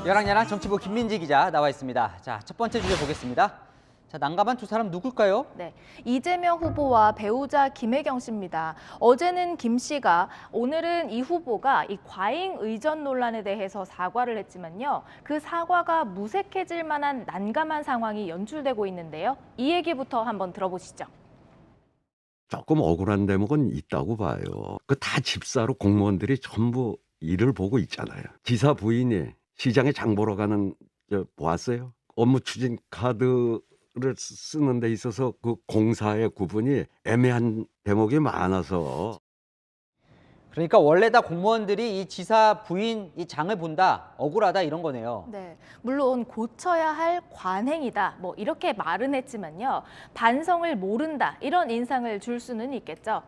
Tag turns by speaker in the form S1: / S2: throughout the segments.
S1: 여랑야랑 정치부 김민지 기자 나와 있습니다. 자, 첫 번째 주제 보겠습니다. 자, 난감한 두 사람 누굴까요?
S2: 네, 이재명 후보와 배우자 김혜경 씨입니다. 어제는 김 씨가, 오늘은 이 후보가 이 과잉 의전 논란에 대해서 사과를 했지만요. 그 사과가 무색해질 만한 난감한 상황이 연출되고 있는데요. 이 얘기부터 한번 들어보시죠.
S3: 조금 억울한 대목은 있다고 봐요. 그 다 집사로 공무원들이 전부 일을 보고 있잖아요. 지사 부인이 시장에 장 보러 가는 보았어요? 업무 추진 카드를 쓰는 데 있어서 그 공사의 구분이 애매한 대목이 많아서.
S1: 그러니까 원래 다 공무원들이 이 지사 부인 이 장을 본다, 억울하다 이런 거네요.
S2: 네, 물론 고쳐야 할 관행이다, 뭐 이렇게 말은 했지만요. 반성을 모른다, 이런 인상을 줄 수는 있겠죠.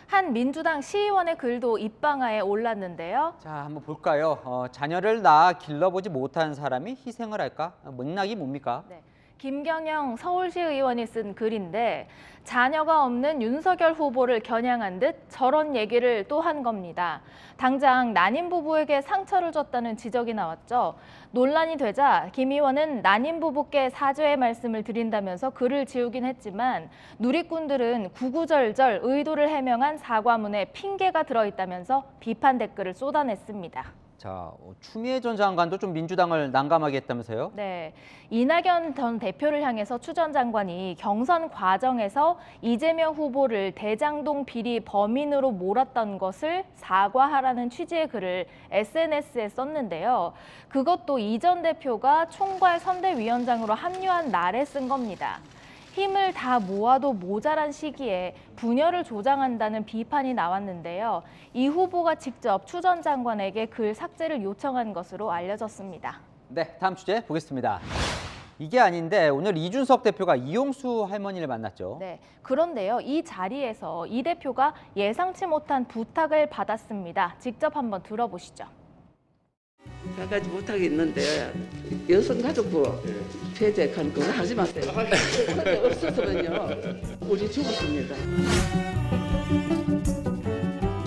S2: 한 민주당 시의원의 글도 입방아에 올랐는데요.
S1: 자, 한번 볼까요? 자녀를 낳아 길러보지 못한 사람이 희생을 할까? 맥락이 뭡니까?
S2: 네, 김경영 서울시 의원이 쓴 글인데 자녀가 없는 윤석열 후보를 겨냥한 듯 저런 얘기를 또 한 겁니다. 당장 난임 부부에게 상처를 줬다는 지적이 나왔죠. 논란이 되자 김 의원은 난임 부부께 사죄의 말씀을 드린다면서 글을 지우긴 했지만 누리꾼들은 구구절절 의도를 해명한 사과문에 핑계가 들어있다면서 비판 댓글을 쏟아냈습니다.
S1: 자, 추미애 전 장관도 좀 민주당을 난감하게 했다면서요?
S2: 네, 이낙연 전 대표를 향해서 추 전 장관이 경선 과정에서 이재명 후보를 대장동 비리 범인으로 몰았던 것을 사과하라는 취지의 글을 SNS에 썼는데요. 그것도 이 전 대표가 총괄 선대위원장으로 합류한 날에 쓴 겁니다. 힘을 다 모아도 모자란 시기에 분열을 조장한다는 비판이 나왔는데요. 이 후보가 직접 추 전 장관에게 글 삭제를 요청한 것으로 알려졌습니다.
S1: 네, 다음 주제 보겠습니다. 이게 아닌데 오늘 이준석 대표가 이용수 할머니를 만났죠.
S2: 네, 그런데요. 이 자리에서 이 대표가 예상치 못한 부탁을 받았습니다. 직접 한번 들어보시죠.
S4: 몇 가지 부탁이 있는데 여성가족부 폐지한 그거 하지 마세요. 그게 없었으면요 우리 죽었습니다.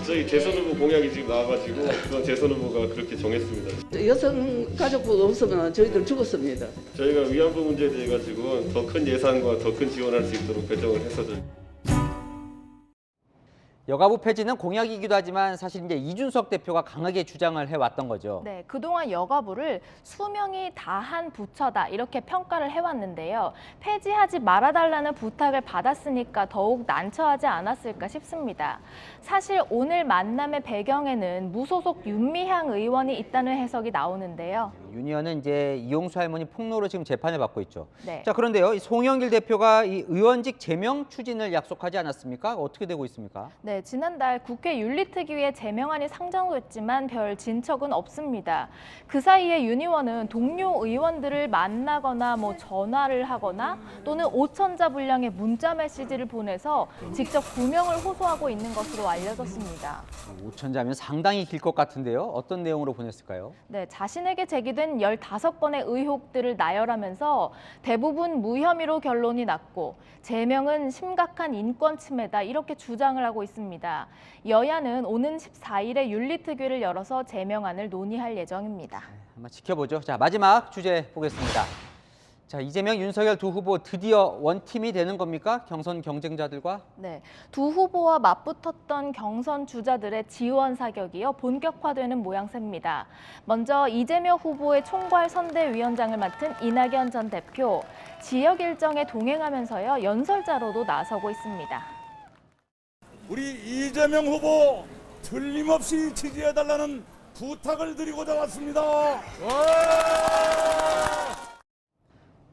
S5: 저희 대선 후보 공약이 지금 나와가지고 그건 대선 후보가 그렇게 정했습니다.
S4: 여성가족부가 없으면 저희들 죽었습니다.
S5: 저희가 위안부 문제에 대해 가지고 더 큰 예산과 더 큰 지원할 수 있도록 결정을 했어요.
S1: 여가부 폐지는 공약이기도 하지만 사실 이제 이준석 대표가 강하게 주장을 해왔던 거죠.
S2: 네, 그동안 여가부를 수명이 다한 부처다 이렇게 평가를 해왔는데요. 폐지하지 말아달라는 부탁을 받았으니까 더욱 난처하지 않았을까 싶습니다. 사실 오늘 만남의 배경에는 무소속 윤미향 의원이 있다는 해석이 나오는데요.
S1: 윤 의원은 이제 이용수 할머니 폭로로 지금 재판을 받고 있죠.
S2: 네.
S1: 자, 그런데요, 이 송영길 대표가 이 의원직 제명 추진을 약속하지 않았습니까? 어떻게 되고 있습니까?
S2: 네, 지난달 국회 윤리특위에 제명안이 상정됐지만 별 진척은 없습니다. 그 사이에 윤 의원은 동료 의원들을 만나거나 전화를 하거나 또는 5,000자 분량의 문자 메시지를 보내서 직접 구명을 호소하고 있는 것으로 알려졌습니다.
S1: 5,000자면 상당히 길 것 같은데요. 어떤 내용으로 보냈을까요?
S2: 네, 자신에게 제기된 15건의 의혹들을 나열하면서 대부분 무혐의로 결론이 났고 제명은 심각한 인권 침해다 이렇게 주장을 하고 있습니다. 여야는 오는 14일에 윤리특위를 열어서 제명안을 논의할 예정입니다.
S1: 한번 지켜보죠. 자, 마지막 주제 보겠습니다. 자, 이재명, 윤석열 두 후보 드디어 원팀이 되는 겁니까? 경선 경쟁자들과?
S2: 네, 두 후보와 맞붙었던 경선 주자들의 지원 사격이요 본격화되는 모양새입니다. 먼저 이재명 후보의 총괄 선대위원장을 맡은 이낙연 전 대표, 지역 일정에 동행하면서요 연설자로도 나서고 있습니다.
S6: 우리 이재명 후보 틀림없이 지지해달라는 부탁을 드리고자 왔습니다.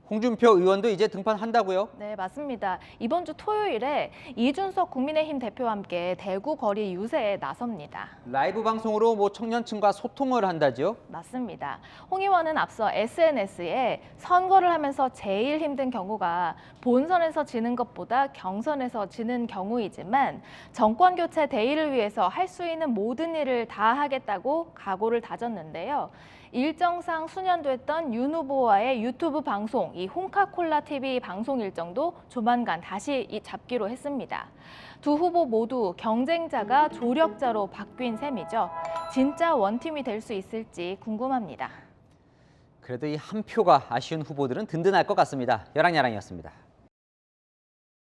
S1: 홍준표 의원도 이제 등판한다고요?
S2: 네, 맞습니다. 이번 주 토요일에 이준석 국민의힘 대표와 함께 대구 거리 유세에 나섭니다.
S1: 라이브 방송으로 청년층과 소통을 한다죠?
S2: 맞습니다. 홍 의원은 앞서 SNS에 선거를 하면서 제일 힘든 경우가 본선에서 지는 것보다 경선에서 지는 경우이지만 정권 교체 대의를 위해서 할 수 있는 모든 일을 다 하겠다고 각오를 다졌는데요. 일정상 수년됐던 윤 후보와의 유튜브 방송, 이 홍카콜라 TV 방송 일정도 조만간 다시 잡기로 했습니다. 두 후보 모두 경쟁자가 조력자로 바뀐 셈이죠. 진짜 원팀이 될 수 있을지 궁금합니다.
S1: 그래도 이 한 표가 아쉬운 후보들은 든든할 것 같습니다. 열왕야랑이었습니다.